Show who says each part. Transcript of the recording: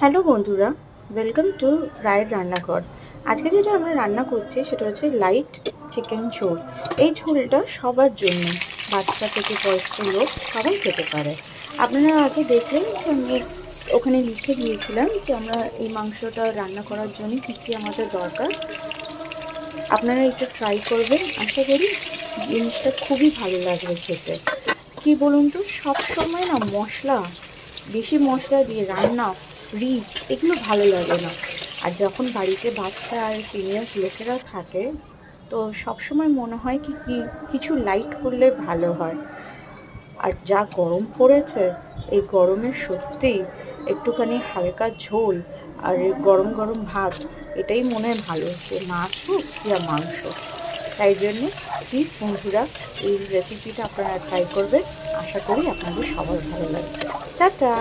Speaker 1: Hello বন্ধুরা, welcome to রায়ের রান্নাঘর। আজকে যেটা আমরা রান্না করছি সেটা হচ্ছে লাইট চিকেন ঝোল। এই ঝোলটা সবার জন্য, বাচ্চা থেকে বয়স্ক লোক সবাই খেতে পারে। আপনারা আগে দেখলেন যে আমি ওখানে লিখে দিয়েছিলাম যে আমরা এই মাংসটা রান্না করার জন্য কী কী আমাদের দরকার। আপনারা এটা ট্রাই করবেন, আশা করি জিনিসটা খুবই ভালো লাগবে খেতে। কি বলুন তো, সব সময় না মশলা, বেশি মশলা দিয়ে রান্না, রিচ, এগুলো ভালো লাগে না। আর যখন বাড়িতে বাচ্চা আর সিনিয়র লোকেরা থাকে, তো সবসময় মনে হয় কিছু লাইট করলে ভালো হয়। আর যা গরম পড়েছে, এই গরমে সত্যি একটুখানি হালকা ঝোল আর এই গরম গরম ভাত, এটাই মনে হয় ভালো, সে মাছ হোক ইয়া মাংস। তাই জন্যে প্লিজ বন্ধুরা, এই রেসিপিটা আপনারা ট্রাই করবেন। আশা করি আপনাদের সবার ভালো লাগবে। টাটা।